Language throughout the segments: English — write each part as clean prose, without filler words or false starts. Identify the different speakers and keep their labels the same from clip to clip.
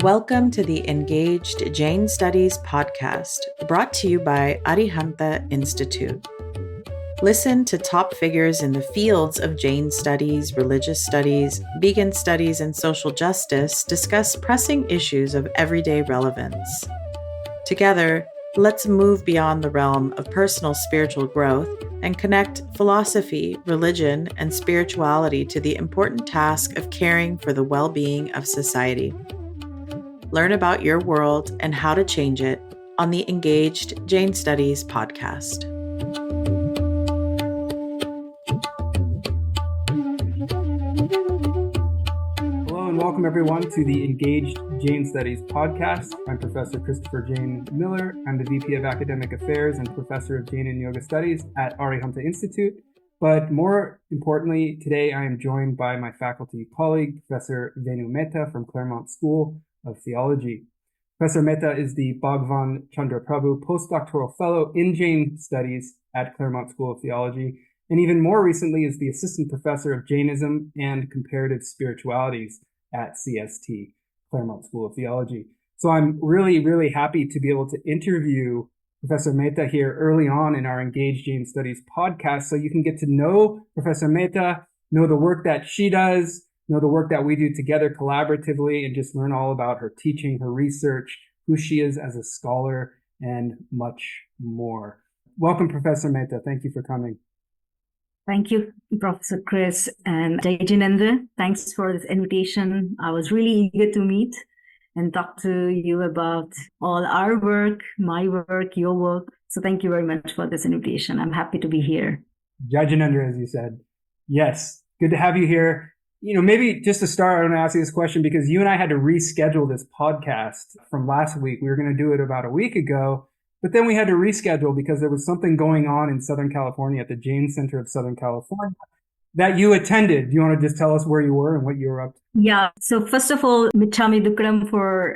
Speaker 1: Welcome to the Engaged Jain Studies podcast, brought to you by Arihanta Institute. Listen to top figures in the fields of Jain studies, religious studies, vegan studies, and social justice discuss pressing issues of everyday relevance. Together, let's move beyond the realm of personal spiritual growth and connect philosophy, religion, and spirituality to the important task of caring for the well-being of society. Learn about your world and how to change it on the Engaged Jain Studies podcast.
Speaker 2: Hello and welcome everyone to the Engaged Jain Studies podcast. I'm Professor Christopher Jain Miller. I'm the VP of Academic Affairs and Professor of Jain and Yoga Studies at Arihanta Institute. But more importantly, today I am joined by my faculty colleague, Professor Venu Mehta from Claremont School of Theology. Professor Mehta is the Bhagwan Chandra Prabhu Postdoctoral Fellow in Jain Studies at Claremont School of Theology, and even more recently is the Assistant Professor of Jainism and Comparative Spiritualities at CST, Claremont School of Theology. So I'm really happy to be able to interview Professor Mehta here early on in our Engaged Jain Studies podcast, so you can get to know Professor Mehta, know the work that she does, know the work that we do together collaboratively, and just learn all about her teaching, her research, who she is as a scholar, and much more. Welcome, Professor Mehta. Thank you for coming.
Speaker 3: Thank you, Professor Chris and Jainism. Thanks for this invitation. I was really eager to meet and talk to you about all our work, my work, your work. So thank you very much for this invitation. I'm happy to be here.
Speaker 2: Jainism, as you said. Yes, good to have you here. Maybe just to start, I want to ask you this question because you and I had to reschedule this podcast from last week. We were going to do it about a week ago, but then we had to reschedule because there was something going on in Southern California at the Jain Center of Southern California that you attended. Do you want to just tell us where you were and what you were up to?
Speaker 3: Yeah. So first of all, Michami Dukram for,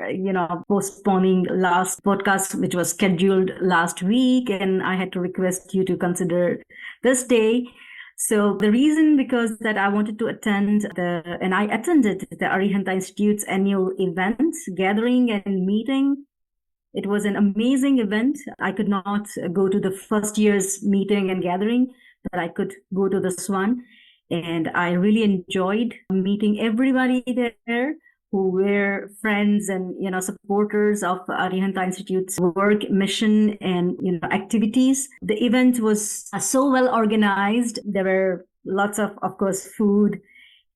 Speaker 3: postponing last podcast, which was scheduled last week. And I had to request you to consider this day. So the reason because that I wanted to attend and I attended the Arihanta Institute's annual event, gathering and meeting. It was an amazing event. I could not go to the first year's meeting and gathering, but I could go to this one. And I really enjoyed meeting everybody there who were friends and, supporters of Arihanta Institute's work, mission, and, activities. The event was so well organized. There were lots of course, food.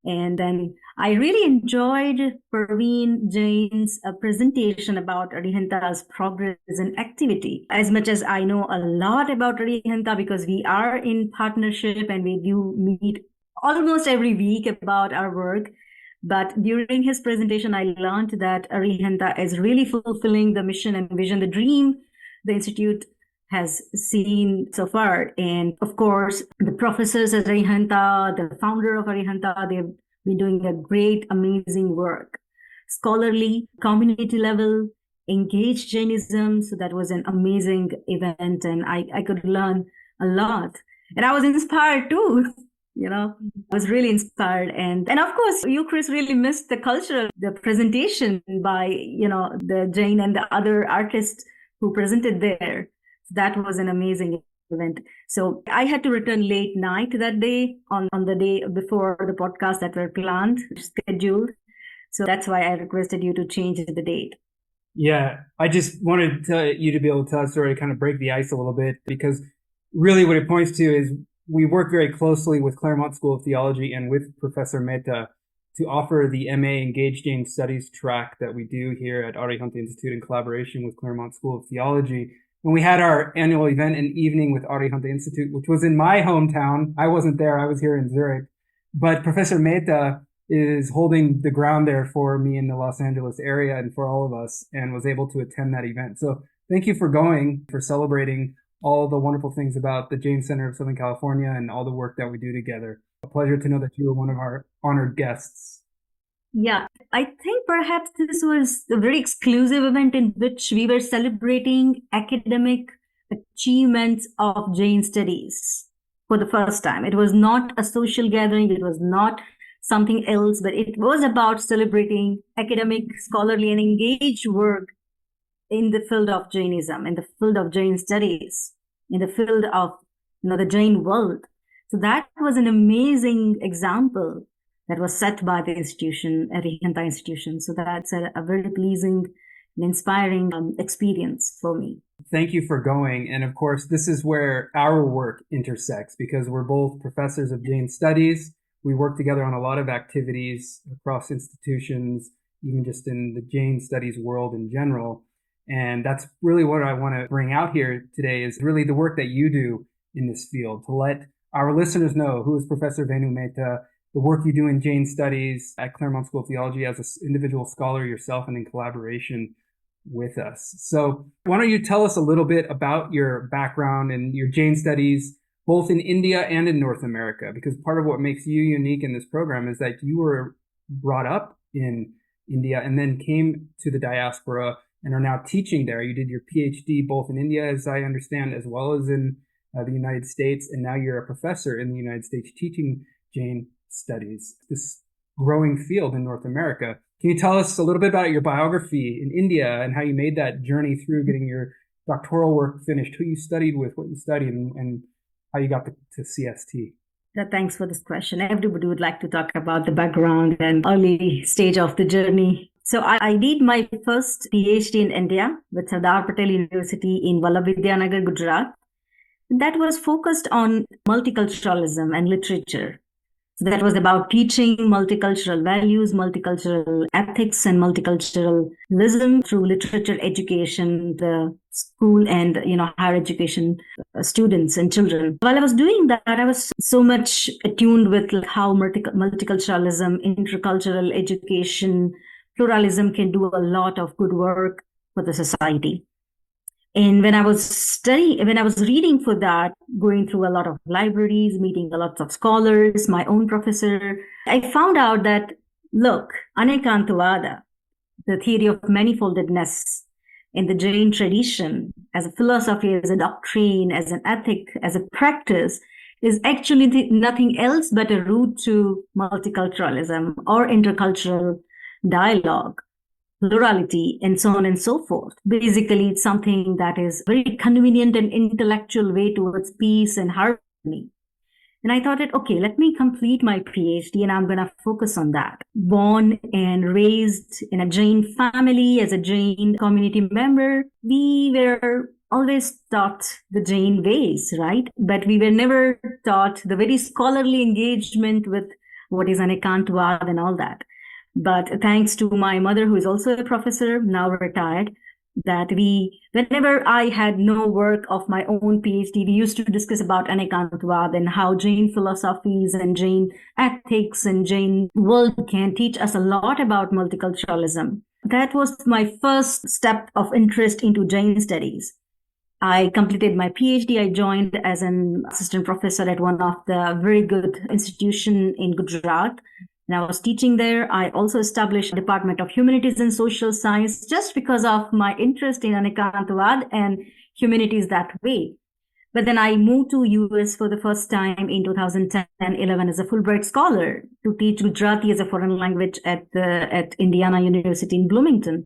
Speaker 3: And then I really enjoyed Praveen Jain's presentation about Arihanta's progress and activity. As much as I know a lot about Arihanta because we are in partnership and we do meet almost every week about our work. But during his presentation, I learned that Arihanta is really fulfilling the mission and vision, the dream the Institute has seen so far. And of course, the professors at Arihanta, the founder of Arihanta, they've been doing a great, amazing work. Scholarly, community level, engaged Jainism. So that was an amazing event and I could learn a lot. And I was inspired too. I was really inspired. And of course, you, Chris, really missed the culture, the presentation by, the Jain and the other artists who presented there. That was an amazing event. So I had to return late night that day on the day before the podcast that were planned, scheduled. So that's why I requested you to change the date.
Speaker 2: Yeah, I just wanted you to be able to tell us story, kind of break the ice a little bit, because really what it points to is we work very closely with Claremont School of Theology and with Professor Mehta to offer the MA Engaged Jain Studies track that we do here at Arihanta Institute in collaboration with Claremont School of Theology. And we had our annual event and evening with Arihanta Institute, which was in my hometown. I wasn't there. I was here in Zurich. But Professor Mehta is holding the ground there for me in the Los Angeles area and for all of us and was able to attend that event. So thank you for going, for celebrating all the wonderful things about the Jain Center of Southern California and all the work that we do together. A pleasure to know that you were one of our honored guests.
Speaker 3: Yeah, I think perhaps this was a very exclusive event in which we were celebrating academic achievements of Jain studies for the first time. It was not a social gathering. It was not something else, but it was about celebrating academic, scholarly, and engaged work in the field of Jainism, in the field of Jain studies, in the field of the Jain world. So that was an amazing example that was set by the institution, Arihanta Institution. So that's a very pleasing and inspiring experience for me.
Speaker 2: Thank you for going. And of course, this is where our work intersects because we're both professors of Jain studies. We work together on a lot of activities across institutions, even just in the Jain studies world in general. And that's really what I want to bring out here today is really the work that you do in this field to let our listeners know who is Professor Venu Mehta, the work you do in Jain studies at Claremont School of Theology as an individual scholar yourself and in collaboration with us. So why don't you tell us a little bit about your background and your Jain studies, both in India and in North America, because part of what makes you unique in this program is that you were brought up in India and then came to the diaspora and are now teaching there. You did your Ph.D. both in India, as I understand, as well as in the United States, and now you're a professor in the United States teaching Jain studies, this growing field in North America. Can you tell us a little bit about your biography in India and how you made that journey through getting your doctoral work finished, who you studied with, what you studied, and how you got to CST?
Speaker 3: Thanks for this question. Everybody would like to talk about the background and early stage of the journey. So I did my first PhD in India with Sardar Patel University in Vallabhvidyanagar, Gujarat. That was focused on multiculturalism and literature. So that was about teaching multicultural values, multicultural ethics, and multiculturalism through literature education, the school and higher education students and children. While I was doing that, I was so much attuned with how multiculturalism, intercultural education, pluralism can do a lot of good work for the society. And when I was reading for that, going through a lot of libraries, meeting a lot of scholars, my own professor, I found out that, look, Anekantavada, the theory of manifoldedness in the Jain tradition, as a philosophy, as a doctrine, as an ethic, as a practice, is actually nothing else but a route to multiculturalism or intercultural dialogue, plurality, and so on and so forth. Basically, it's something that is very convenient and intellectual way towards peace and harmony. And I thought that, okay, let me complete my PhD and I'm going to focus on that. Born and raised in a Jain family as a Jain community member, we were always taught the Jain ways, right? But we were never taught the very scholarly engagement with what is Anekantavad and all that. But thanks to my mother, who is also a professor, now retired, that whenever I had no work of my own PhD, we used to discuss about Anekantavad and how Jain philosophies and Jain ethics and Jain world can teach us a lot about multiculturalism. That was my first step of interest into Jain studies. I completed my PhD. I joined as an assistant professor at one of the very good institution in Gujarat. And I was teaching there. I also established a Department of Humanities and Social Science just because of my interest in Anekantavad and humanities that way. But then I moved to US for the first time in 2010-11 as a Fulbright scholar to teach Gujarati as a foreign language at Indiana University in Bloomington.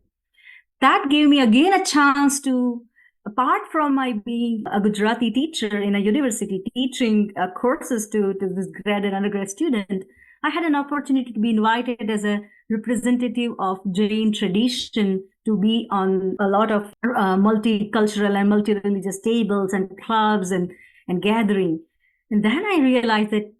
Speaker 3: That gave me again a chance to, apart from my being a Gujarati teacher in a university teaching courses to this grad and undergrad student, I had an opportunity to be invited as a representative of Jain tradition to be on a lot of multicultural and multi-religious tables and clubs and gathering. And then I realized that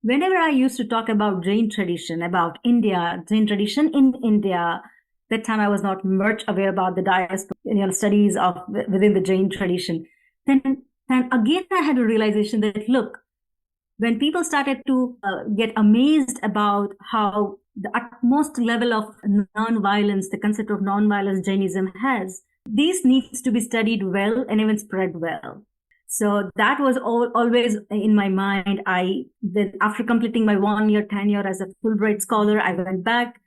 Speaker 3: whenever I used to talk about Jain tradition, about India, Jain tradition in India, that time I was not much aware about the diaspora, studies of within the Jain tradition. Then again, I had a realization that, look, when people started to get amazed about how the utmost level of non-violence, the concept of non-violence Jainism has, this needs to be studied well and even spread well. So that was always in my mind. Then after completing my 1-year tenure as a Fulbright scholar, I went back,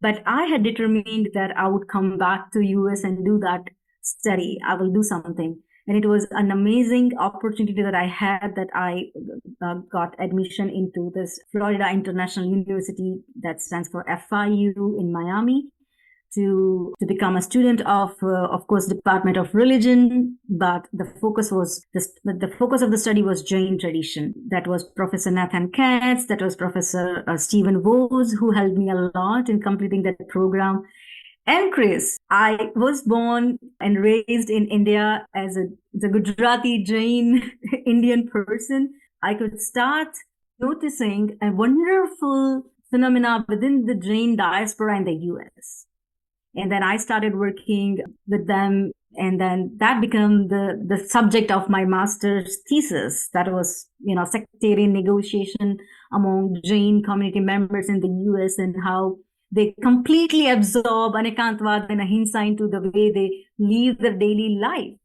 Speaker 3: but I had determined that I would come back to US and do that study. I will do something. And it was an amazing opportunity that I had, that I got admission into this Florida International University, that stands for FIU, in Miami, to become a student of course, Department of Religion. But the focus of the study was Jain tradition. That was Professor Nathan Katz, that was Professor Stephen Vose, who helped me a lot in completing that program. And Chris, I was born and raised in India as a Gujarati Jain Indian person. I could start noticing a wonderful phenomena within the Jain diaspora in the US. And then I started working with them, and then that became the subject of my master's thesis. That was, sectarian negotiation among Jain community members in the US, and how they completely absorb Anekantvad and Ahimsa into the way they live their daily life,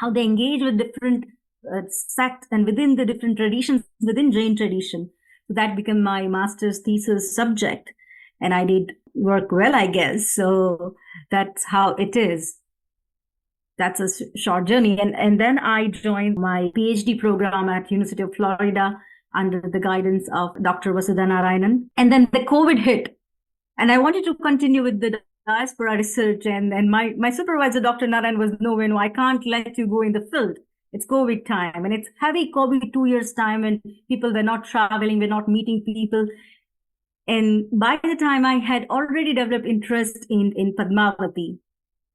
Speaker 3: how they engage with different sects and within the different traditions within Jain tradition. So that became my master's thesis subject, and I did work well, I guess. So that's how it is. That's a short journey. And then I joined my PhD program at University of Florida under the guidance of Dr. Vasudha Narayanan. And then the COVID hit, and I wanted to continue with the diaspora research. And my supervisor, Dr. Narayan, was, no, I can't let you go in the field. It's COVID time, and it's heavy COVID 2 years time, and people were not traveling, we're not meeting people. And by the time I had already developed interest in Padmavati,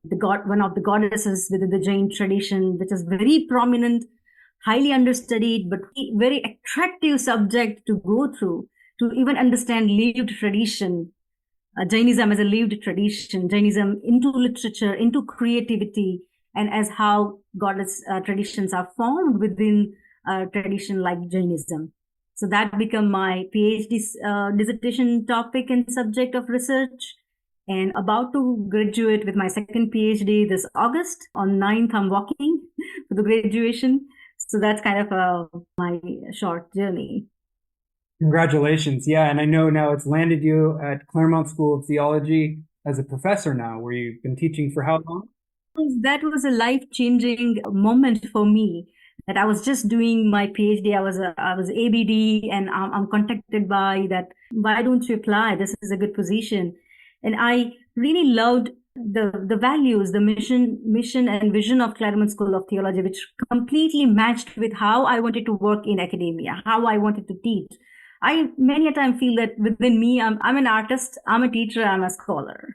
Speaker 3: one of the goddesses within the Jain tradition, which is very prominent, highly understudied, but very attractive subject to go through, to even understand lived tradition. Jainism as a lived tradition, Jainism into literature, into creativity, and as how goddess traditions are formed within a tradition like Jainism. So that became my PhD dissertation topic and subject of research. And about to graduate with my second PhD this August. On 9th, I'm walking for the graduation. So that's kind of my short journey.
Speaker 2: Congratulations. Yeah, and I know now it's landed you at Claremont School of Theology as a professor now, where you've been teaching for how long?
Speaker 3: That was a life-changing moment for me. That I was just doing my PhD. I was ABD, and I'm contacted by that. Why don't you apply? This is a good position. And I really loved the values, the mission and vision of Claremont School of Theology, which completely matched with how I wanted to work in academia, how I wanted to teach. I many a time feel that within me, I'm an artist, I'm a teacher, I'm a scholar.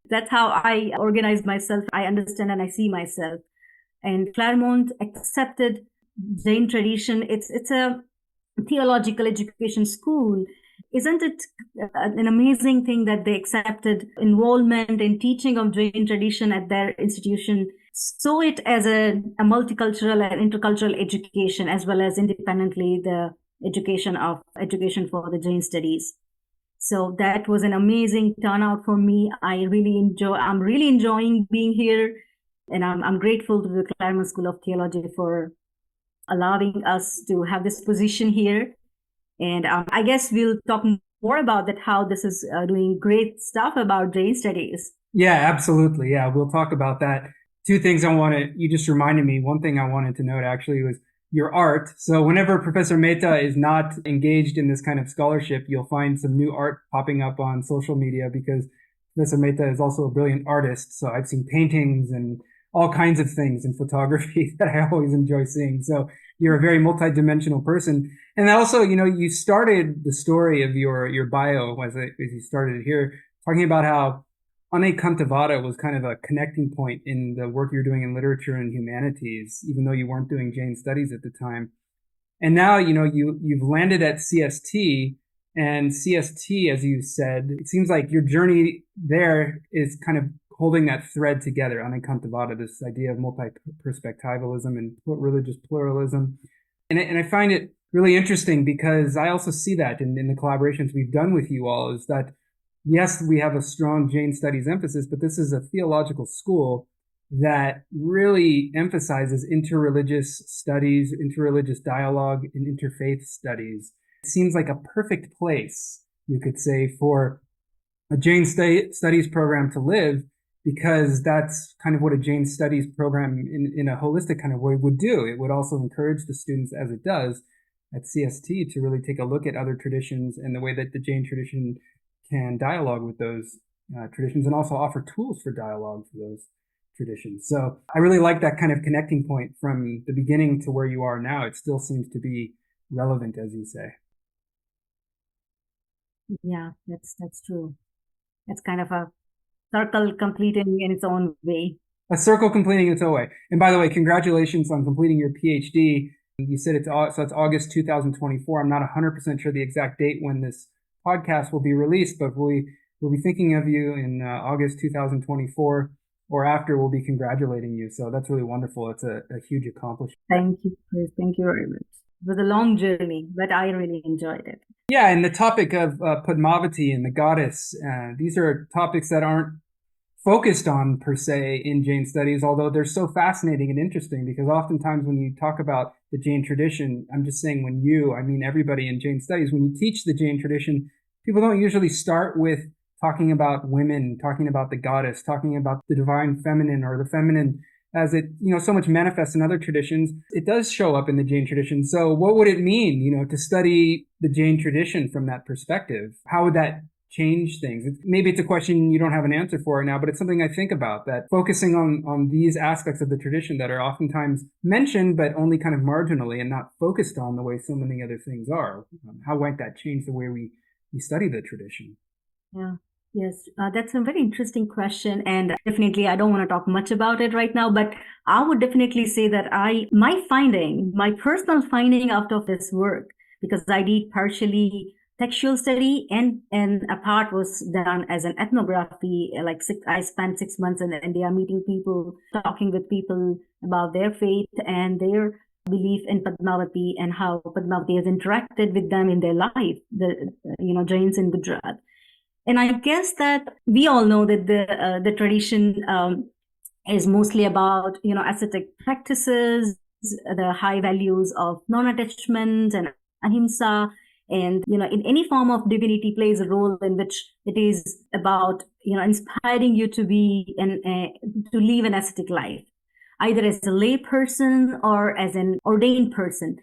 Speaker 3: That's how I organize myself. I understand and I see myself. And Claremont accepted Jain tradition. It's a theological education school. Isn't it an amazing thing that they accepted involvement in teaching of Jain tradition at their institution, saw it as a multicultural and intercultural education, as well as independently the education for the Jain studies. So that was an amazing turnout for me. I'm really enjoying being here, and I'm grateful to the Claremont School of Theology for allowing us to have this position here. And I guess we'll talk more about that, how this is doing great stuff about Jain studies.
Speaker 2: Yeah, absolutely. Yeah, we'll talk about that. Two things you just reminded me. One thing I wanted to note actually was your art. So whenever Professor Mehta is not engaged in this kind of scholarship, you'll find some new art popping up on social media, because Professor Mehta is also a brilliant artist. So I've seen paintings and all kinds of things in photography that I always enjoy seeing. So you're a very multidimensional person. And also, you started the story of your bio as you started it here, talking about how Anekantavada was kind of a connecting point in the work you're doing in literature and humanities, even though you weren't doing Jain studies at the time. And now, you've landed at CST, and CST, as you said, it seems like your journey there is kind of holding that thread together, Anekantavada, this idea of multi-perspectivalism and religious pluralism. And I find it really interesting, because I also see that in the collaborations we've done with you all, is that yes, we have a strong Jain studies emphasis, but this is a theological school that really emphasizes interreligious studies, interreligious dialogue, and interfaith studies. It seems like a perfect place, you could say, for a Jain studies program to live. because that's kind of what a Jain Studies program in a holistic kind of way would do. It would also encourage the students, as it does at CST, to really take a look at other traditions and the way that the Jain tradition can dialogue with those traditions, and also offer tools for dialogue for those traditions. So I really like that kind of connecting point from the beginning to where you are now. It still seems to be relevant, as you say.
Speaker 3: Yeah, that's true. It's kind of a circle completing in its own way.
Speaker 2: A circle completing its own way. And by the way, congratulations on completing your Ph.D. You said it's August 2024. I'm not 100% sure the exact date when this podcast will be released, but we'll be thinking of you in August 2024 or after. We'll be congratulating you. So that's really wonderful. It's a huge accomplishment.
Speaker 3: Thank you, Chris. Thank you very much. It was a long journey, but I really enjoyed it.
Speaker 2: Yeah, and the topic of Padmavati and the goddess, these are topics that aren't focused on per se in Jain studies, although they're so fascinating and interesting, because oftentimes when you talk about the Jain tradition, I'm just saying I mean everybody in Jain studies, when you teach the Jain tradition, people don't usually start with talking about women, talking about the goddess, talking about the divine feminine or the feminine as it, so much manifests in other traditions. It does show up in the Jain tradition. So what would it mean, to study the Jain tradition from that perspective? How would that change things? Maybe it's a question you don't have an answer for right now, but it's something I think about, that focusing on these aspects of the tradition that are oftentimes mentioned, but only kind of marginally and not focused on the way so many other things are. How might that change the way we study the tradition?
Speaker 3: Yeah. Yes, that's a very interesting question. And definitely, I don't want to talk much about it right now, but I would definitely say that my personal finding out of this work, because I did partially textual study and a part was done as an ethnography. I spent 6 months in India meeting people, talking with people about their faith and their belief in Padmavati and how Padmavati has interacted with them in their life, Jains in Gujarat. And I guess that we all know that the tradition is mostly about, ascetic practices, the high values of non-attachment and ahimsa, and, in any form of divinity plays a role in which it is about, inspiring you to be to live an ascetic life, either as a lay person or as an ordained person.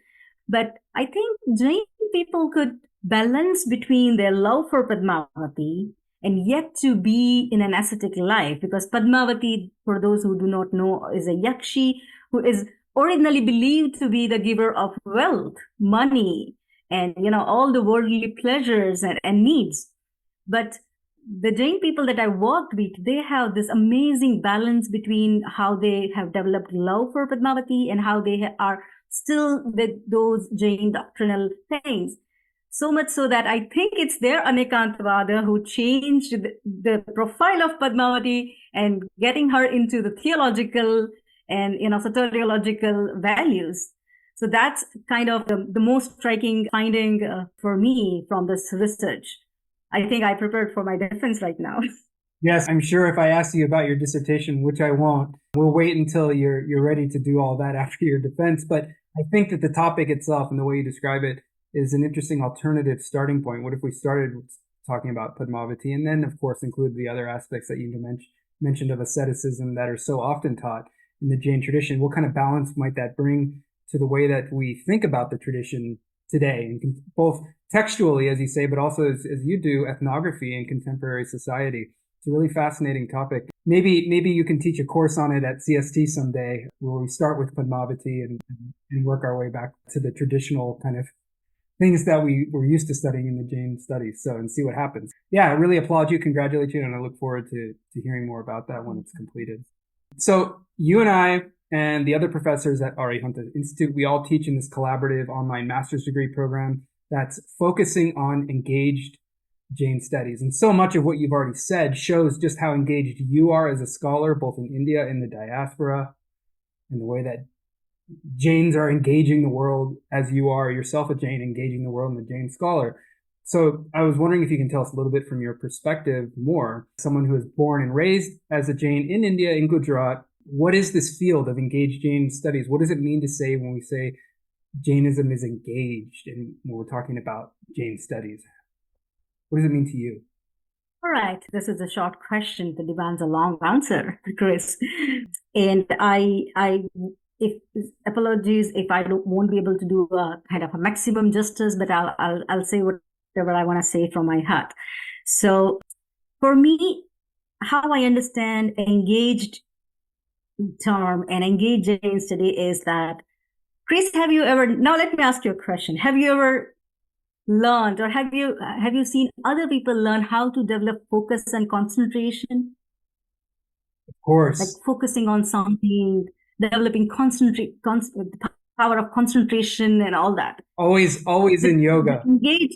Speaker 3: But I think Jain people could balance between their love for Padmavati and yet to be in an ascetic life, because Padmavati, for those who do not know, is a yakshi who is originally believed to be the giver of wealth, money, and all the worldly pleasures and needs. But the Jain people that I worked with, they have this amazing balance between how they have developed love for Padmavati and how they are still with those Jain doctrinal things. So much so that I think it's their Anekantavada who changed the profile of Padmavati and getting her into the theological and soteriological values. So that's kind of the most striking finding for me from this research. I think I prepared for my defense right now.
Speaker 2: Yes, I'm sure if I ask you about your dissertation, which I won't, we'll wait until you're ready to do all that after your defense. But I think that the topic itself and the way you describe it is an interesting alternative starting point. What if we started talking about Padmavati and then, of course, include the other aspects that you mentioned of asceticism that are so often taught in the Jain tradition? What kind of balance might that bring to the way that we think about the tradition today, and both textually, as you say, but also as you do, ethnography in contemporary society? It's a really fascinating topic. Maybe you can teach a course on it at CST someday, where we start with Padmavati and work our way back to the traditional kind of things that we were used to studying in the Jain studies. So, and see what happens. Yeah, I really applaud you, congratulate you, and I look forward to hearing more about that when it's completed. So you and I and the other professors at Arihanta Institute, we all teach in this collaborative online master's degree program that's focusing on engaged Jain studies. And so much of what you've already said shows just how engaged you are as a scholar, both in India and the diaspora, and the way that Jains are engaging the world as you are yourself a Jain, engaging the world and the Jain scholar. So I was wondering if you can tell us a little bit from your perspective more, someone who was born and raised as a Jain in India, in Gujarat. What is this field of engaged Jain studies? What does it mean to say when we say Jainism is engaged and when we're talking about Jain studies? What does it mean to you?
Speaker 3: All right, this is a short question that demands a long answer, Chris. And if apologies if I won't be able to do a kind of a maximum justice, but I'll say whatever I want to say from my heart. So, for me, how I understand engaged term and engaged Jain study is that, Chris, now let me ask you a question. Have you ever learned, or have you seen other people learn how to develop focus and concentration?
Speaker 2: Of course.
Speaker 3: Like focusing on something, developing the power of concentration and all that.
Speaker 2: Always in yoga.
Speaker 3: Engage,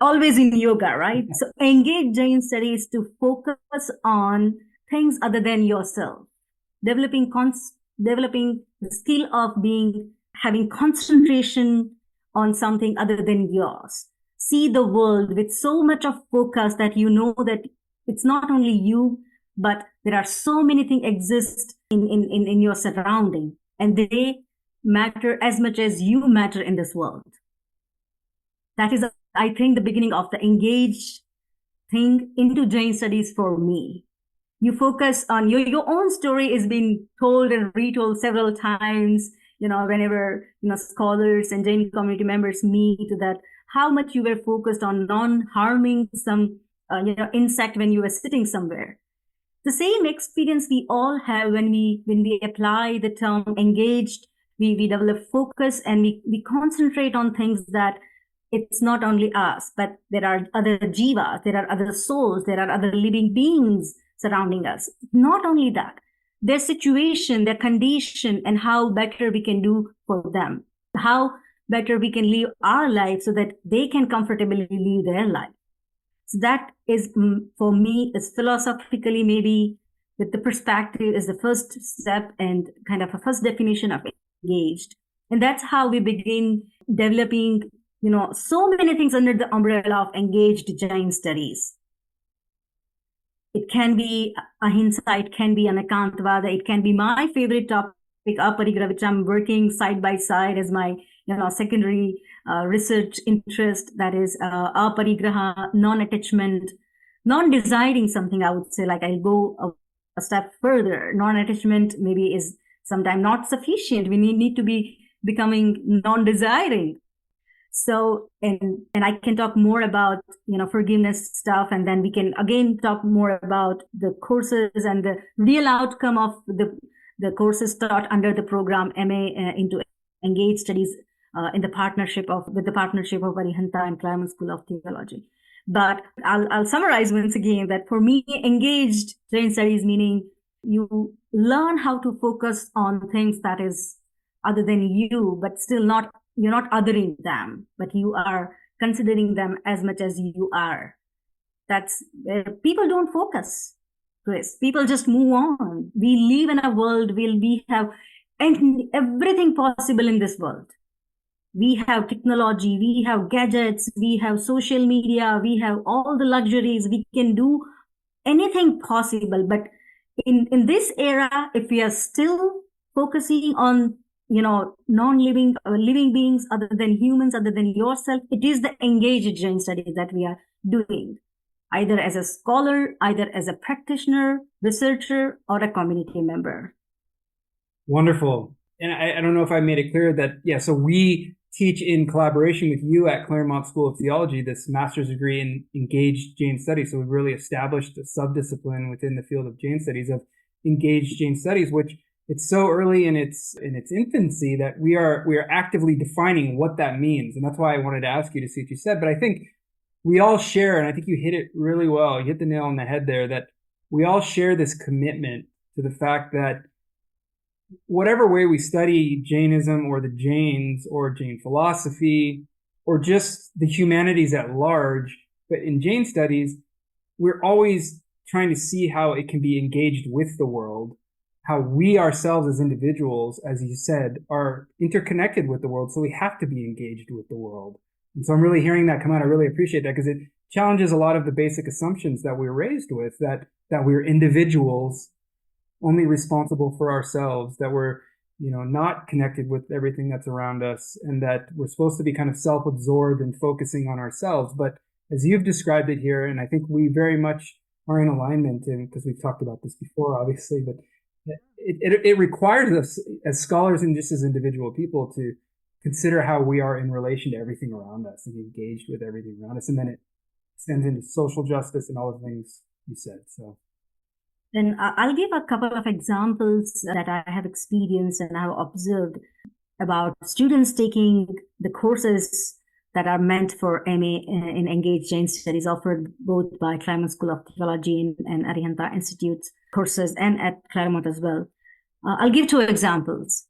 Speaker 3: always in yoga, right? So engage Jain studies to focus on things other than yourself, developing the skill of having concentration on something other than yours. See the world with so much of focus that you know that it's not only you, but there are so many things exist in your surrounding, and they matter as much as you matter in this world. That is, I think, the beginning of the engaged thing into Jain studies for me. You focus on your own story is being told and retold several times, whenever, scholars and Jain community members meet, that how much you were focused on non-harming some, insect when you were sitting somewhere. The same experience we all have when we apply the term engaged, we develop focus and we concentrate on things that it's not only us, but there are other jivas, there are other souls, there are other living beings surrounding us. Not only that, their situation, their condition, and how better we can do for them, how better we can live our life so that they can comfortably live their life. So that is, for me, is philosophically maybe with the perspective is the first step and kind of a first definition of engaged. And that's how we begin developing, so many things under the umbrella of engaged Jain studies. It can be ahimsa, it can be anekantavada, it can be my favorite topic, aparigraha, which I'm working side by side as my secondary research interest. That is aparigraha, non-attachment, non-desiring something. I would say, like, I'll go a step further. Non-attachment maybe is sometimes not sufficient. We need to be becoming non-desiring. So, and I can talk more about, forgiveness stuff, and then we can again talk more about the courses and the real outcome of the courses taught under the program MA into Engaged Studies with the partnership of Arihanta and Claremont School of Theology. But I'll summarize once again that for me, Engaged Jain Studies meaning you learn how to focus on things that is other than you, but still you're not othering them, but you are considering them as much as you are. That's where people don't focus, Chris. People just move on. We live in a world where we have everything possible in this world. We have technology, we have gadgets, we have social media, we have all the luxuries. We can do anything possible. But in this era, if we are still focusing on non-living living beings other than humans, other than yourself, it is the engaged Jain studies that we are doing, either as a scholar, either as a practitioner, researcher, or a community member.
Speaker 2: Wonderful. And I don't know if I made it clear that, so we teach in collaboration with you at Claremont School of Theology this master's degree in Engaged Jain Studies. So we've really established a subdiscipline within the field of Jain Studies of Engaged Jain Studies, which it's so early in its infancy that we are actively defining what that means. And that's why I wanted to ask you to see what you said. But I think we all share, and I think you hit it really well. You hit the nail on the head there, that we all share this commitment to the fact that whatever way we study Jainism or the Jains or Jain philosophy or just the humanities at large, but in Jain studies, we're always trying to see how it can be engaged with the world, how we ourselves as individuals, as you said, are interconnected with the world. So we have to be engaged with the world. And so I'm really hearing that come out. I really appreciate that because it challenges a lot of the basic assumptions that we're raised with, that we're individuals only responsible for ourselves, that we're, not connected with everything that's around us, and that we're supposed to be kind of self-absorbed and focusing on ourselves. But as you've described it here, and I think we very much are in alignment, and because we've talked about this before, obviously, but it requires us as scholars and just as individual people to consider how we are in relation to everything around us and engaged with everything around us. And then it extends into social justice and all the things you said. So.
Speaker 3: And I'll give a couple of examples that I have experienced and I've observed about students taking the courses that are meant for MA in Engaged Jain Studies, offered both by Claremont School of Theology and Arihanta Institute courses, and at Claremont as well. I'll give two examples.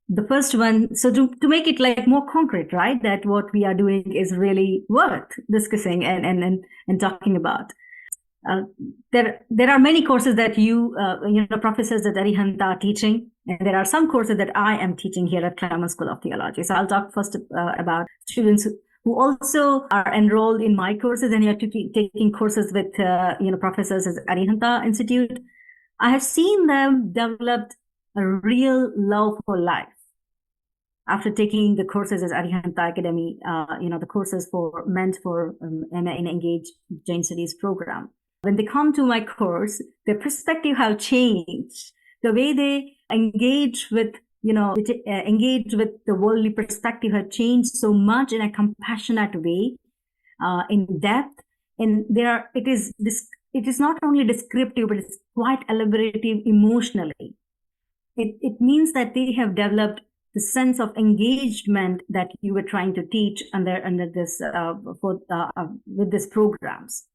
Speaker 3: The first one, so to make it like more concrete, right, that what we are doing is really worth discussing and talking about. There are many courses that professors at Arihanta are teaching, and there are some courses that I am teaching here at Claremont School of Theology. So I'll talk first about students who also are enrolled in my courses and are taking courses with professors at Arihanta Institute. I have seen them develop a real love for life after taking the courses as Arihanta Academy, the courses meant for MA in Engaged Jain Studies program. When they come to my course, their perspective have changed. The way they engage with the worldly perspective have changed so much in a compassionate way, in depth. And it is not only descriptive, but it's quite elaborative emotionally. It means that they have developed the sense of engagement that you were trying to teach under this with these programs.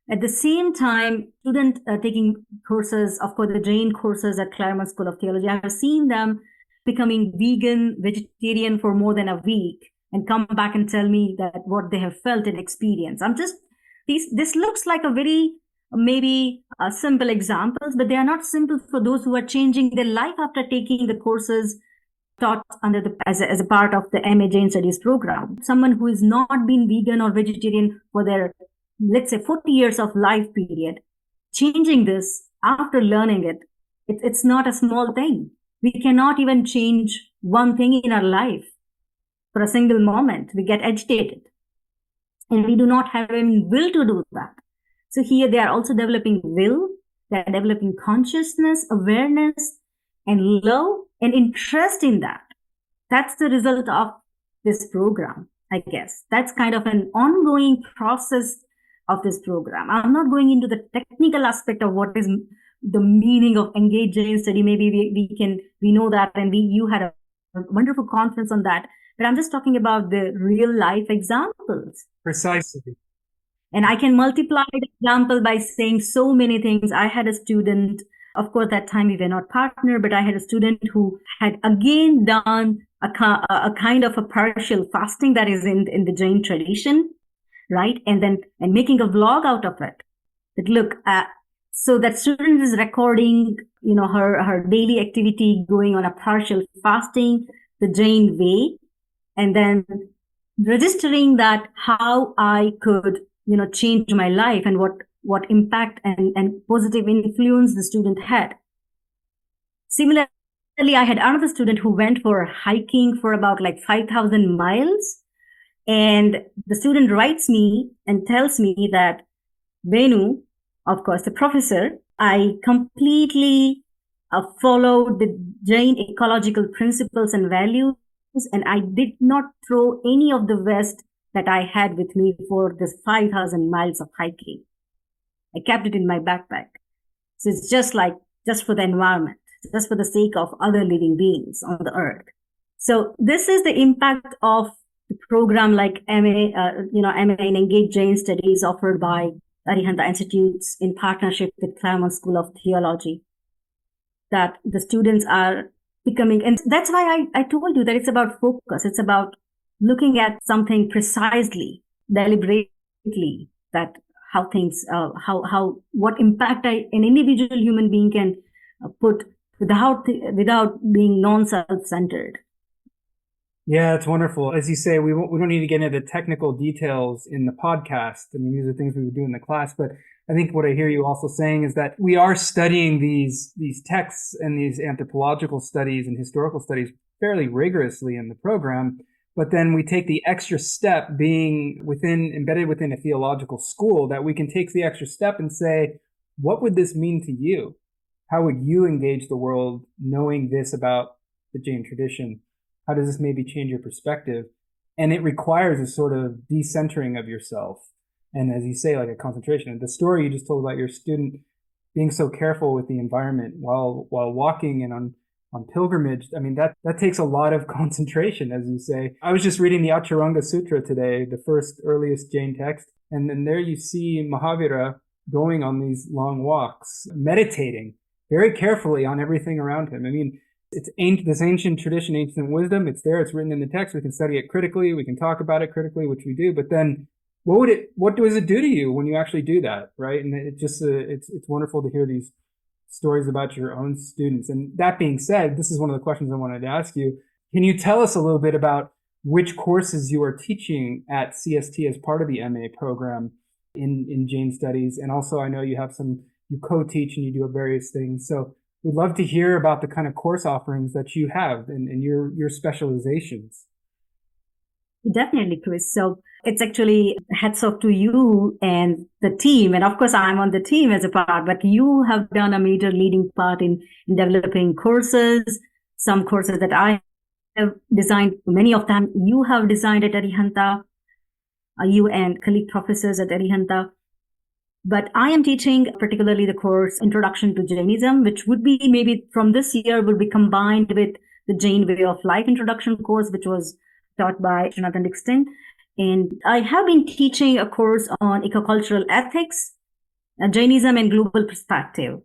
Speaker 3: At the same time, students taking courses, of course, the Jain courses at Claremont School of Theology, I have seen them becoming vegetarian for more than a week and come back and tell me that what they have felt and experienced. This looks like a very maybe simple examples, but they are not simple for those who are changing their life after taking the courses taught as a part of the MA Jain Studies program. Someone who has not been vegan or vegetarian for their, let's say, 40 years of life period, changing this after learning it's not a small thing. We cannot even change one thing in our life for a single moment. We get agitated and we do not have any will to do that. So here they are also developing will, they're developing consciousness, awareness, and love and interest in that. That's the result of this program, I guess. That's kind of an ongoing process of this program. I'm not going into the technical aspect of what is the meaning of Engaged Jain Study. Maybe we know that, and you had a wonderful conference on that. But I'm just talking about the real life examples.
Speaker 2: Precisely.
Speaker 3: And I can multiply the example by saying so many things. I had a student, of course, that time we were not partner, but I had a student who had again done a kind of a partial fasting that is in the Jain tradition, right? And making a vlog out of it. That look, so that student is recording, her daily activity going on a partial fasting, the Jain way, and then registering that how I could, change my life and what impact and positive influence the student had. Similarly, I had another student who went for hiking for about 5,000 miles. And the student writes me and tells me that, Venu, of course, the professor, I completely followed the Jain ecological principles and values, and I did not throw any of the waste that I had with me for this 5,000 miles of hiking. I kept it in my backpack. So it's just for the environment, just for the sake of other living beings on the earth. So this is the impact of the program like MA in Engaged Jain Studies offered by Arihanta Institutes in partnership with Claremont School of Theology, that the students are becoming, and that's why I told you that it's about focus. It's about looking at something precisely, deliberately, that how things, what impact an individual human being can put without being non-self-centered.
Speaker 2: Yeah, it's wonderful. As you say, we don't need to get into the technical details in the podcast. I mean, these are things we would do in the class, but I think what I hear you also saying is that we are studying these texts and these anthropological studies and historical studies fairly rigorously in the program, But then we take the extra step, being embedded within a theological school, that we can take the extra step and say, what would this mean to you? How would you engage the world knowing this about the Jain tradition? How does this maybe change your perspective? And it requires a sort of decentering of yourself. And as you say, like a concentration. The story you just told about your student being so careful with the environment while walking and on pilgrimage, I mean, that takes a lot of concentration, as you say. I was just reading the Acharanga Sutra today, the first earliest Jain text. And then there you see Mahavira going on these long walks, meditating very carefully on everything around him. I mean, it's this ancient tradition, ancient wisdom. It's there. It's written in the text. We can study it critically. We can talk about it critically, which we do. But then what does it do to you when you actually do that, right? And it just, it's wonderful to hear these stories about your own students. And that being said, this is one of the questions I wanted to ask you. Can you tell us a little bit about which courses you are teaching at CST as part of the MA program in Jain Studies? And also, I know you co-teach and you do various things. So we'd love to hear about the kind of course offerings that you have and your specializations.
Speaker 3: Definitely, Chris. So it's actually hats off to you and the team. And of course, I'm on the team as a part, but you have done a major leading part in developing courses, some courses that I have designed, many of them you have designed at Arihanta, you and colleague professors at Arihanta. But I am teaching particularly the course Introduction to Jainism, which would be maybe from this year will be combined with the Jain Way of Life introduction course, which was taught by Jonathan Dixon. And I have been teaching a course on ecocultural ethics, Jainism and global perspective.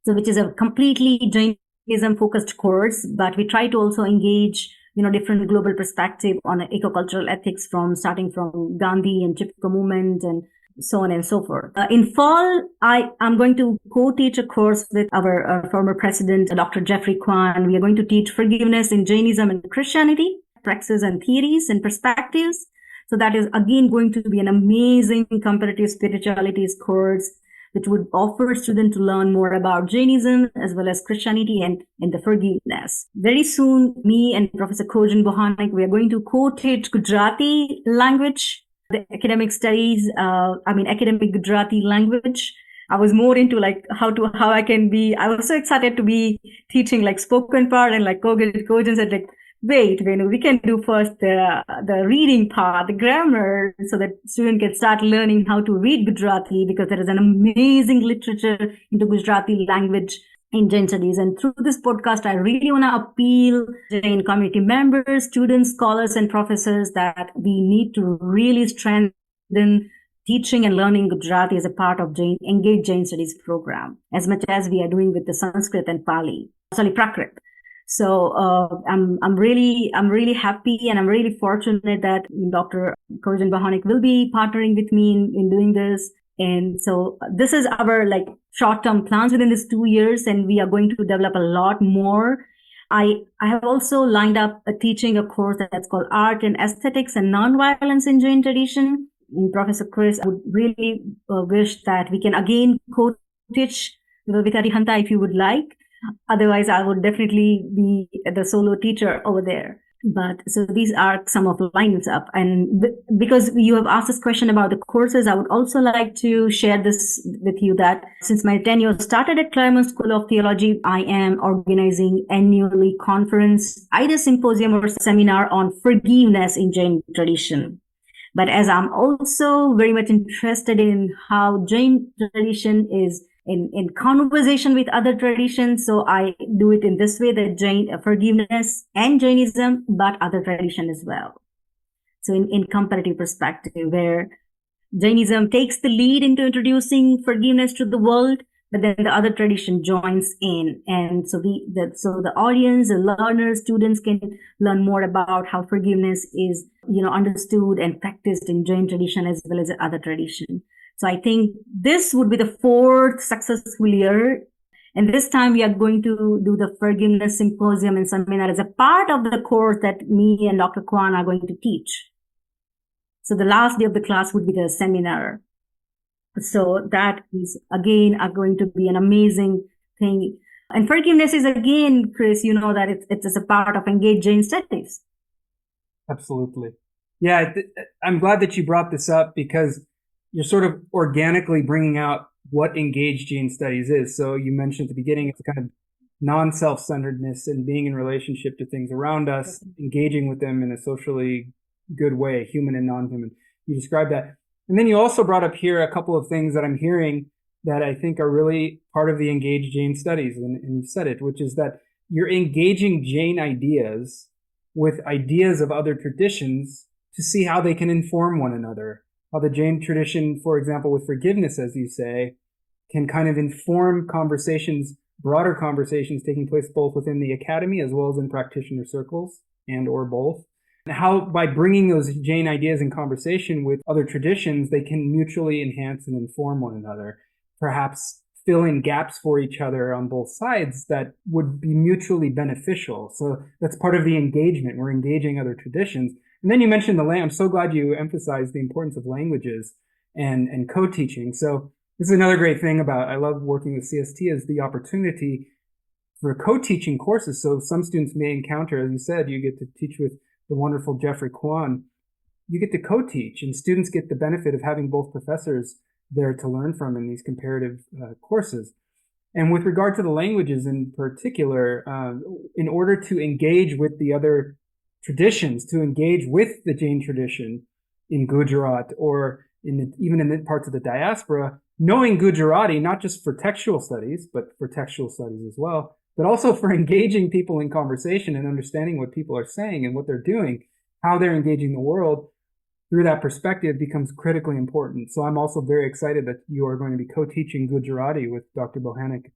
Speaker 3: So which is a completely Jainism focused course, but we try to also engage, different global perspective on ecocultural ethics starting from Gandhi and Chipko movement and so on and so forth. In fall, I'm going to co-teach a course with our former president, Dr. Jeffrey Kwan. We are going to teach forgiveness in Jainism and Christianity, practices and theories and perspectives. So that is again going to be an amazing comparative spiritualities course, which would offer students to learn more about Jainism as well as Christianity and the forgiveness. Very soon, me and Professor Kojan Bohanik, we are going to co-teach Gujarati language, the academic studies, academic Gujarati language. I was more into I was so excited to be teaching like spoken part, and like Kojan said, like, wait, Venu, we can do first the reading part, the grammar, so that students can start learning how to read Gujarati, because there is an amazing literature into Gujarati language in Jain Studies. And through this podcast, I really want to appeal to Jain community members, students, scholars, and professors that we need to really strengthen teaching and learning Gujarati as a part of Engaged Jain Studies program, as much as we are doing with the Sanskrit and Prakrit. So I'm really happy, and I'm really fortunate that Dr. Kojan Bohanik will be partnering with me in doing this. And so this is our short-term plans within these 2 years, and we are going to develop a lot more. I have also lined up teaching a course that's called Art and Aesthetics and Nonviolence in Jain Tradition. Professor Chris, I would really wish that we can again co-teach with Arihanta if you would like. Otherwise, I would definitely be the solo teacher over there. But so these are some of the lines up. And because you have asked this question about the courses, I would also like to share this with you that since my tenure started at Claremont School of Theology, I am organizing annually conference, either symposium or seminar on forgiveness in Jain tradition. But as I'm also very much interested in how Jain tradition is in conversation with other traditions, so I do it in this way, that Jain forgiveness and Jainism, but other tradition as well. So in comparative perspective, where Jainism takes the lead into introducing forgiveness to the world, but then the other tradition joins in. And so the audience, the learners, students can learn more about how forgiveness is, understood and practiced in Jain tradition as well as the other tradition. So I think this would be the 4th successful year. And this time we are going to do the forgiveness symposium and seminar as a part of the course that me and Dr. Kwan are going to teach. So the last day of the class would be the seminar. So that is again going to be an amazing thing. And forgiveness is again, Chris, that it's a part of Engaged Jain Studies.
Speaker 2: Absolutely. Yeah, I'm glad that you brought this up because you're sort of organically bringing out what engaged Jain studies is. So you mentioned at the beginning, it's kind of non-self-centeredness and being in relationship to things around us, engaging with them in a socially good way, human and non-human. You described that. And then you also brought up here a couple of things that I'm hearing that I think are really part of the engaged Jain studies. And you said it, which is that you're engaging Jain ideas with ideas of other traditions to see how they can inform one another. How the Jain tradition, for example, with forgiveness, as you say, can kind of inform conversations, broader conversations taking place both within the academy as well as in practitioner circles and or both. And how by bringing those Jain ideas in conversation with other traditions, they can mutually enhance and inform one another, perhaps fill in gaps for each other on both sides that would be mutually beneficial. So that's part of the engagement. We're engaging other traditions. And then you mentioned the language. I'm so glad you emphasized the importance of languages and co-teaching. So this is another great thing about, I love working with CST, is the opportunity for co-teaching courses. So some students may encounter, as you said, you get to teach with the wonderful Jeffrey Kwan. You get to co-teach, and students get the benefit of having both professors there to learn from in these comparative courses. And with regard to the languages in particular, in order to engage with the other traditions, to engage with the Jain tradition in Gujarat or even in the parts of the diaspora, knowing Gujarati, not just for textual studies, but for textual studies as well, but also for engaging people in conversation and understanding what people are saying and what they're doing, how they're engaging the world through that perspective becomes critically important. So I'm also very excited that you are going to be co-teaching Gujarati with Dr. Bohannik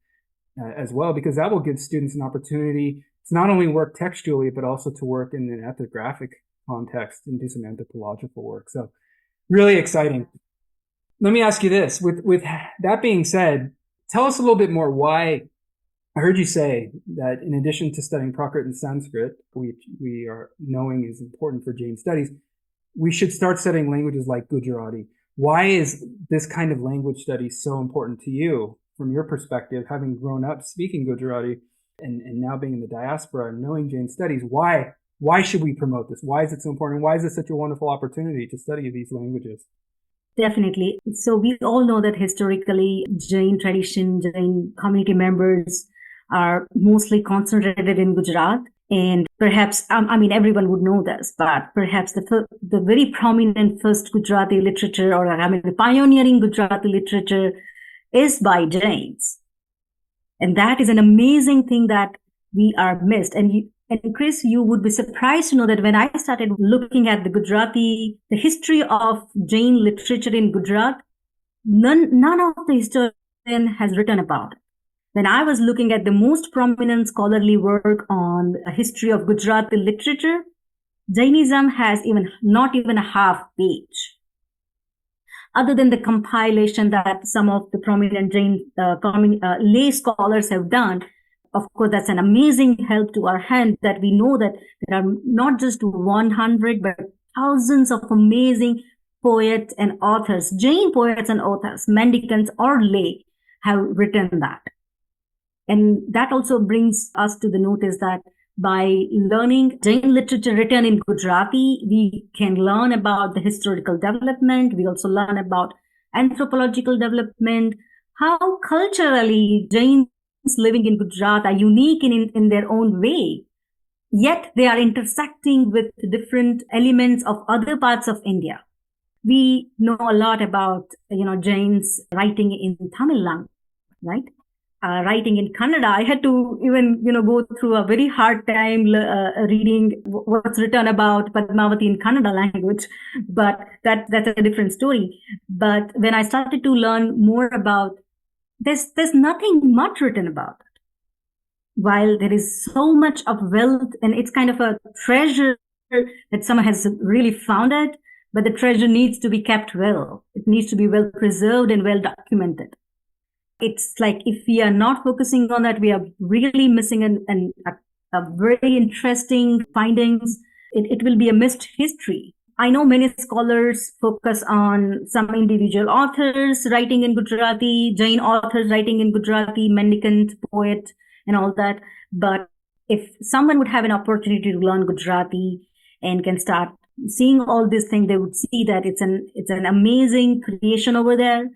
Speaker 2: as well, because that will give students an opportunity to not only work textually, but also to work in an ethnographic context and do some anthropological work. So really exciting. Let me ask you this. With that being said, tell us a little bit more why. I heard you say that in addition to studying Prakrit and Sanskrit, which we are knowing is important for Jain studies, we should start studying languages like Gujarati. Why is this kind of language study so important to you from your perspective, having grown up speaking Gujarati and now being in the diaspora and knowing Jain studies? Why should we promote this? Why is it so important? Why is it such a wonderful opportunity to study these languages?
Speaker 3: Definitely. So we all know that historically Jain tradition, Jain community members are mostly concentrated in Gujarat. And perhaps, everyone would know this, but perhaps the very prominent first Gujarati literature, or the pioneering Gujarati literature is by Jains. And that is an amazing thing that we are missed. And Chris, you would be surprised to know that when I started looking at the history of Jain literature in Gujarat, none of the historian has written about it. When I was looking at the most prominent scholarly work on the history of Gujarati literature, Jainism has not even a half page. Other than the compilation that some of the prominent Jain lay scholars have done, of course, that's an amazing help to our hand that we know that there are not just 100, but thousands of amazing poets and authors, Jain poets and authors, mendicants or lay, have written that. And that also brings us to the notice that by learning Jain literature written in Gujarati, we can learn about the historical development. We also learn about anthropological development, how culturally Jains living in Gujarat are unique in their own way. Yet they are intersecting with different elements of other parts of India. We know a lot about, Jains writing in Tamil language, right? Writing in Kannada. I had to even, go through a very hard time reading what's written about Padmavati in Kannada language, but that's a different story. But when I started to learn more about, there's nothing much written about it. While there is so much of wealth, and it's kind of a treasure that someone has really found it, but the treasure needs to be kept well. It needs to be well preserved and well documented. It's like if we are not focusing on that, we are really missing a very interesting findings. It will be a missed history. I know many scholars focus on some individual authors writing in Gujarati, Jain authors writing in Gujarati, mendicant, poet, and all that. But if someone would have an opportunity to learn Gujarati and can start seeing all these things, they would see that it's an amazing creation over there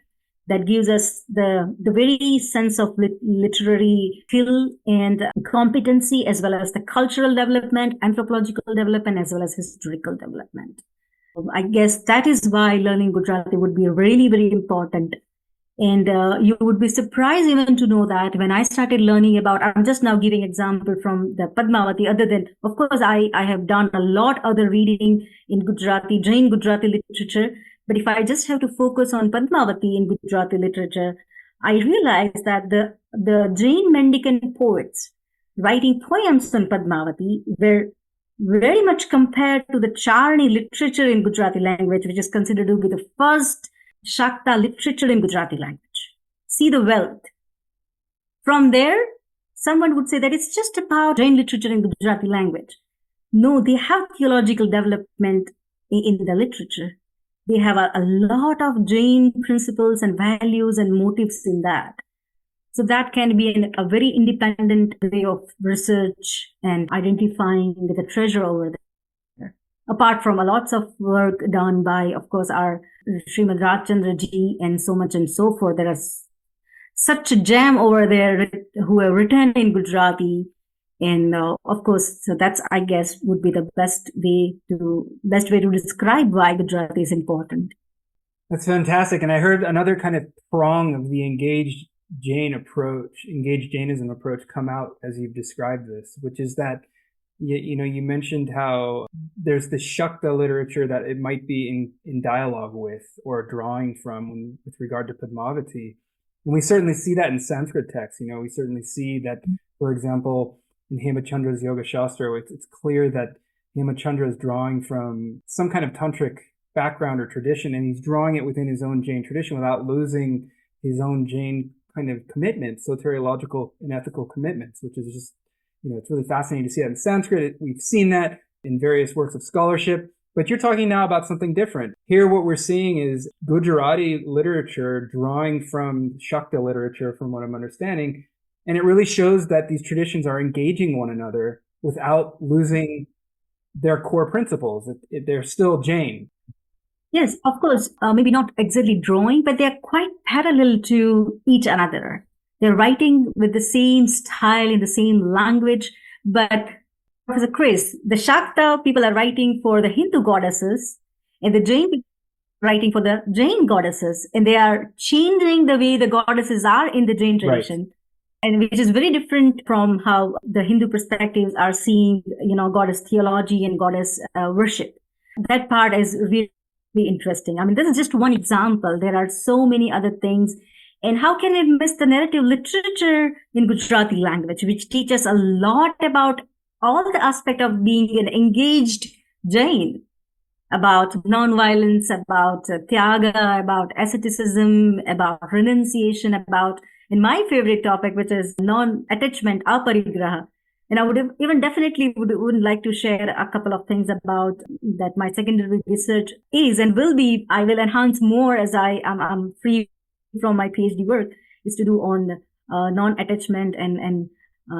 Speaker 3: that gives us the very sense of literary skill and competency, as well as the cultural development, anthropological development, as well as historical development. I guess that is why learning Gujarati would be really, very important. And you would be surprised even to know that when I started learning about, I'm just now giving example from the Padmavati, other than, of course, I have done a lot other reading in Gujarati, Jain Gujarati literature. But if I just have to focus on Padmavati in Gujarati literature, I realized that the Jain mendicant poets writing poems on Padmavati were very much compared to the Charni literature in Gujarati language, which is considered to be the first Shakta literature in Gujarati language. See the wealth. From there, someone would say that it's just about Jain literature in Gujarati language. No, they have theological development in the literature. They have a lot of Jain principles and values and motives in that. So that can be a very independent way of research and identifying the treasure over there. Apart from a lots of work done by, of course, our Srimad Rajchandra ji and so much and so forth. There are such a gem over there who have written in Gujarati. And of course, so that's, I guess, would be the best way to describe why Gujarati is important.
Speaker 2: That's fantastic. And I heard another kind of prong of the engaged Jainism approach come out as you've described this, which is that, you mentioned how there's the Shakta literature that it might be in dialogue with or drawing from with regard to Padmavati. And we certainly see that in Sanskrit texts. We certainly see that, for example, in Hemachandra's Yoga Shastra, it's clear that Hemachandra is drawing from some kind of tantric background or tradition, and he's drawing it within his own Jain tradition without losing his own Jain kind of commitments, soteriological and ethical commitments, which is just, it's really fascinating to see that in Sanskrit. We've seen that in various works of scholarship, but you're talking now about something different. Here, what we're seeing is Gujarati literature drawing from Shakta literature, from what I'm understanding, and it really shows that these traditions are engaging one another without losing their core principles. They're still Jain.
Speaker 3: Yes, of course, maybe not exactly drawing, but they're quite parallel to each another. They're writing with the same style in the same language, but Professor Chris, the Shakta people are writing for the Hindu goddesses, and the Jain people are writing for the Jain goddesses, and they are changing the way the goddesses are in the Jain tradition. Right. And which is very different from how the Hindu perspectives are seeing, goddess theology and goddess worship. That part is really interesting. I mean, this is just one example. There are so many other things. And how can we miss the narrative literature in Gujarati language, which teaches a lot about all the aspect of being an engaged Jain, about nonviolence, about tyaga, about asceticism, about renunciation, about, and my favorite topic, which is non-attachment, aparigraha. And I would have even definitely would like to share a couple of things about that my secondary research is and will be. I will enhance more as I'm free from my PhD work, is to do on non-attachment and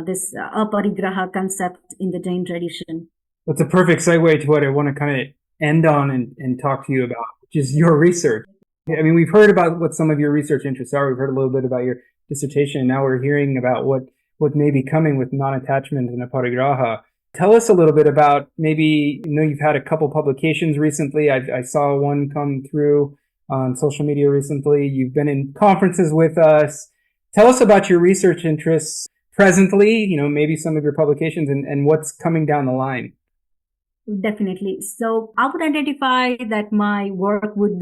Speaker 3: this aparigraha concept in the Jain tradition.
Speaker 2: That's a perfect segue to what I want to kind of end on and talk to you about, which is your research. I mean, we've heard about what some of your research interests are. We've heard a little bit about your dissertation, and now we're hearing about what may be coming with non-attachment and aparigraha. Tell us a little bit about, maybe, you've had a couple publications recently. I saw one come through on social media recently. You've been in conferences with us. Tell us about your research interests presently, maybe some of your publications and what's coming down the line.
Speaker 3: Definitely. So I would identify that my work would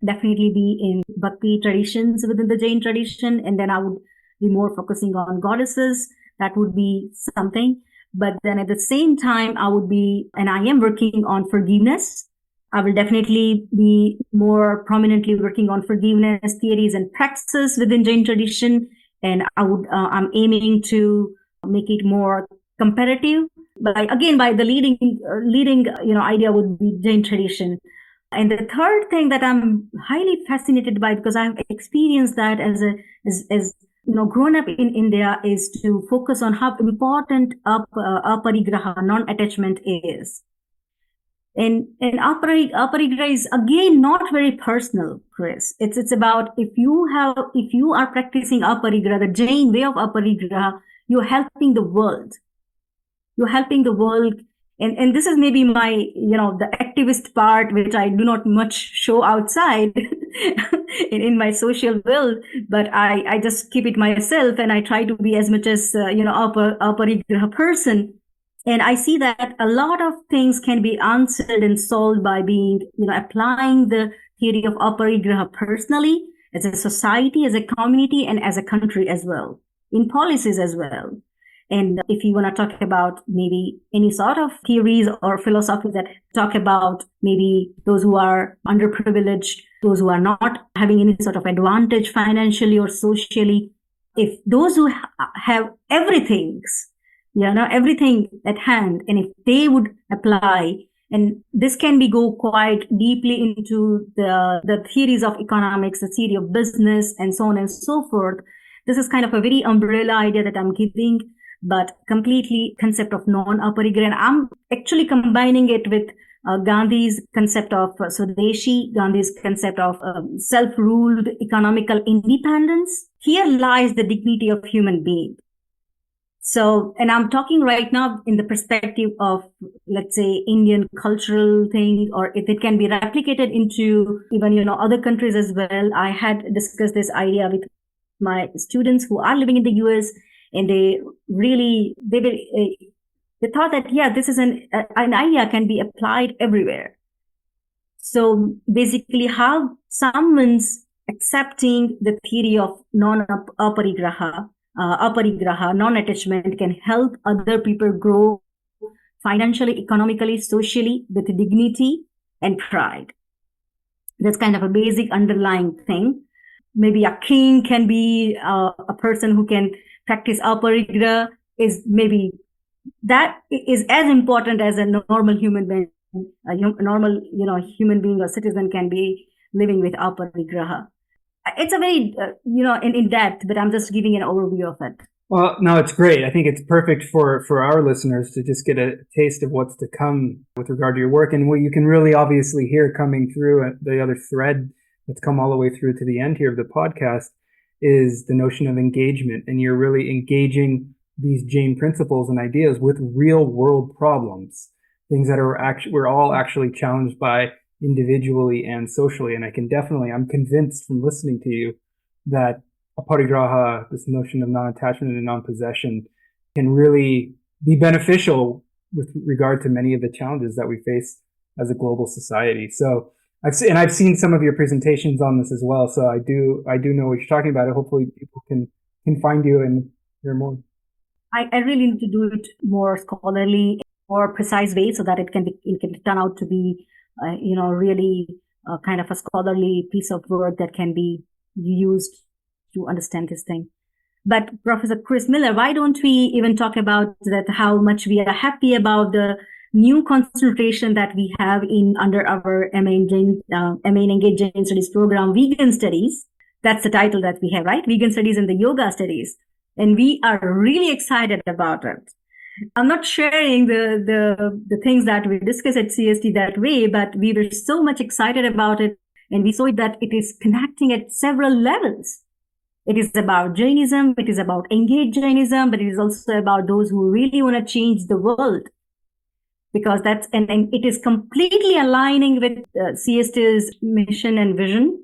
Speaker 3: definitely be in Bhakti traditions within the Jain tradition, and then I would be more focusing on goddesses. That would be something. But then at the same time, I am working on forgiveness. I will definitely be more prominently working on forgiveness theories and practices within Jain tradition. And I'm aiming to make it more comparative. By the leading idea would be Jain tradition. And the third thing that I'm highly fascinated by, because I've experienced that as grown up in India, is to focus on how important aparigraha, non-attachment, is. And aparigraha is again not very personal, Chris. It's about if you are practicing aparigraha, the Jain way of aparigraha, you're helping the world. You're helping the world. And this is maybe my, the activist part, which I do not much show outside in my social world, but I just keep it myself, and I try to be as much as, aparigraha person. And I see that a lot of things can be answered and solved by being, applying the theory of aparigraha personally, as a society, as a community, and as a country as well, in policies as well. And if you want to talk about maybe any sort of theories or philosophy that talk about maybe those who are underprivileged, those who are not having any sort of advantage financially or socially, if those who have everything at hand, and if they would apply, and this can be go quite deeply into the theories of economics, the theory of business, and so on and so forth. This is kind of a very umbrella idea that I'm giving, but completely concept of non-aparigraha. And I'm actually combining it with Gandhi's concept of Swadeshi, Gandhi's concept of self-ruled economical independence. Here lies the dignity of human being. So, and I'm talking right now in the perspective of, let's say, Indian cultural thing, or if it can be replicated into even, other countries as well. I had discussed this idea with my students who are living in the US, and they thought that, yeah, this is an idea can be applied everywhere. So basically, how someone's accepting the theory of aparigraha, non-attachment, can help other people grow financially, economically, socially, with dignity and pride. That's kind of a basic underlying thing. Maybe a king can be a person who can practice aparigraha, is maybe that is as important as a normal human being. A normal, human being or citizen can be living with aparigraha. It's a very, in depth, but I'm just giving an overview of it.
Speaker 2: Well, no, it's great. I think it's perfect for our listeners to just get a taste of what's to come with regard to your work. And what you can really obviously hear coming through, the other thread that's come all the way through to the end here of the podcast, is the notion of engagement. And you're really engaging these Jain principles and ideas with real world problems, things that we're all actually challenged by individually and socially. And I'm convinced from listening to you that aparigraha, this notion of non-attachment and non-possession, can really be beneficial with regard to many of the challenges that we face as a global society. So I've seen some of your presentations on this as well. So I do know what you're talking about. Hopefully people can find you and hear more.
Speaker 3: I really need to do it more scholarly, more precise way, so that it can turn out to be, really kind of a scholarly piece of work that can be used to understand this thing. But Professor Chris Miller, why don't we even talk about that? How much we are happy about the new concentration that we have under our MA in Engaged Jain Studies program, Vegan Studies. That's the title that we have, right? Vegan Studies and the Yoga Studies. And we are really excited about it. I'm not sharing the things that we discuss at CST that way, but we were so much excited about it. And we saw that it is connecting at several levels. It is about Jainism. It is about engaged Jainism, but it is also about those who really want to change the world. Because and it is completely aligning with CST's mission and vision,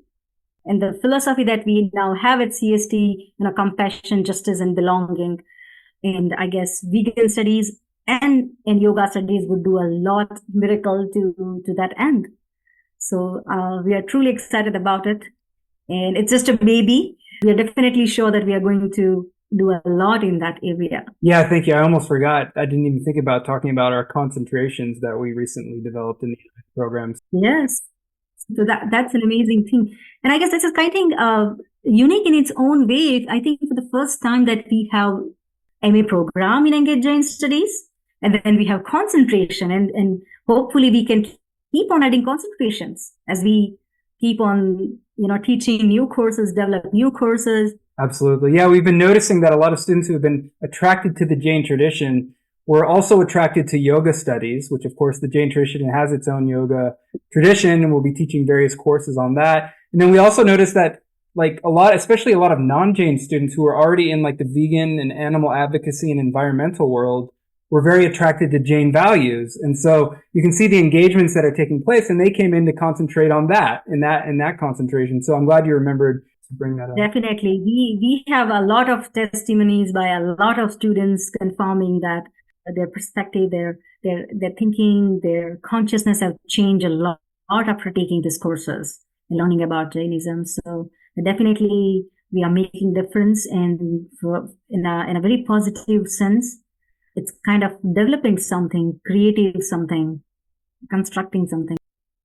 Speaker 3: and the philosophy that we now have at CST, compassion, justice, and belonging. And I guess vegan studies and yoga studies would do a lot miracle to that end. So we are truly excited about it. And it's just a baby. We are definitely sure that we are going to do a lot in that area.
Speaker 2: Yeah, thank you. I almost forgot. I didn't even think about talking about our concentrations that we recently developed in the programs.
Speaker 3: Yes. So that's an amazing thing. And I guess this is kind of unique in its own way. I think for the first time that we have MA program in Engaged Jain Studies, and then we have concentration, and hopefully we can keep on adding concentrations as we keep on, teaching new courses, develop new courses.
Speaker 2: Absolutely. Yeah, we've been noticing that a lot of students who have been attracted to the Jain tradition were also attracted to yoga studies, which of course the Jain tradition has its own yoga tradition, and we'll be teaching various courses on that. And then we also noticed that especially a lot of non-Jain students who are already in like the vegan and animal advocacy and environmental world were very attracted to Jain values. And so you can see the engagements that are taking place, and they came in to concentrate on that concentration. So I'm glad you remembered to bring that up.
Speaker 3: Definitely. We have a lot of testimonies by a lot of students confirming that their perspective, their thinking, their consciousness have changed a lot after taking these courses and learning about Jainism. So definitely we are making difference, and in a very positive sense. It's kind of developing something, creating something, constructing something.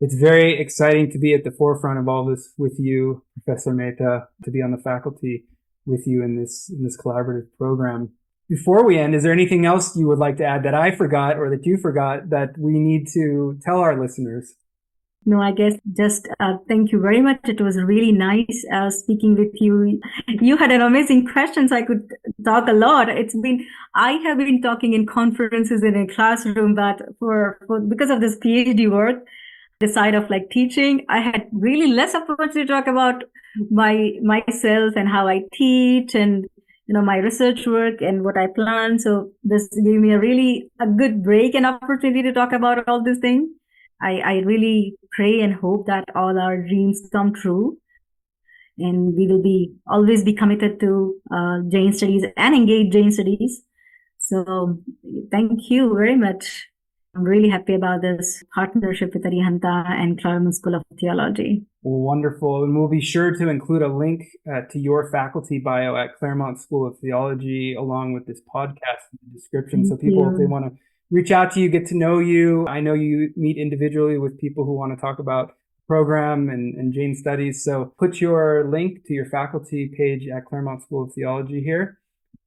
Speaker 2: It's very exciting to be at the forefront of all this with you, Professor Mehta, to be on the faculty with you in this collaborative program. Before we end, is there anything else you would like to add that I forgot or that you forgot that we need to tell our listeners?
Speaker 3: No, I guess just thank you very much. It was really nice speaking with you. You had an amazing questions. I could talk a lot. I have been talking in conferences in a classroom, but because of this PhD work, the side of like teaching, I had really less opportunity to talk about myself and how I teach and my research work and what I plan. So this gave me a good break and opportunity to talk about all these things. I really pray and hope that all our dreams come true, and we will always be committed to Jain studies and engaged Jain studies. So thank you very much. I'm really happy about this partnership with Arihanta and Claremont School of Theology.
Speaker 2: Wonderful. And we'll be sure to include a link to your faculty bio at Claremont School of Theology along with this podcast in the description. So people, if they want to reach out to you, get to know you. I know you meet individually with people who want to talk about the program and Jain studies. So put your link to your faculty page at Claremont School of Theology here.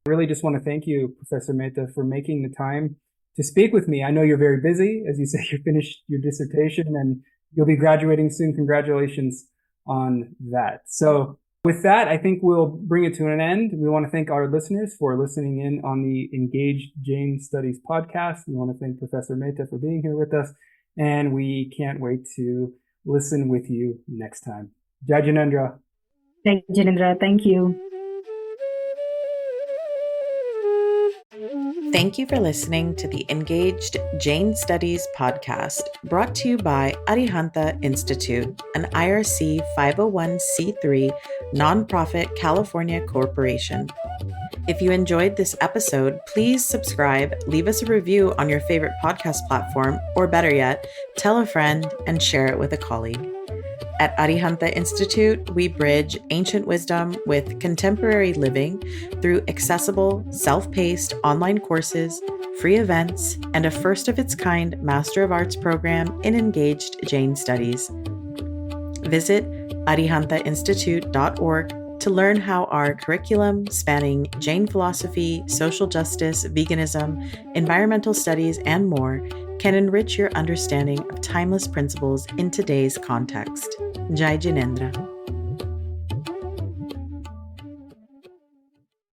Speaker 2: I really just want to thank you, Professor Mehta, for making the time to speak with me. I know you're very busy. As you say, you finished your dissertation and you'll be graduating soon. Congratulations on that. So with that, I think we'll bring it to an end. We want to thank our listeners for listening in on the Engaged Jain Studies podcast. We want to thank Professor Mehta for being here with us, and we can't wait to listen with you next time. Jai Jinendra.
Speaker 3: Jai Jinendra. Thank you.
Speaker 1: Thank you for listening to the Engaged Jain Studies podcast, brought to you by Arihanta Institute, an IRC 501c3 nonprofit California corporation. If you enjoyed this episode, please subscribe, leave us a review on your favorite podcast platform, or better yet, tell a friend and share it with a colleague. At Arihanta Institute, we bridge ancient wisdom with contemporary living through accessible, self-paced online courses, free events, and a first-of-its-kind Master of Arts program in Engaged Jain Studies. Visit arihantainstitute.org to learn how our curriculum spanning Jain philosophy, social justice, veganism, environmental studies, and more can enrich your understanding of timeless principles in today's context. Jai Jinendra.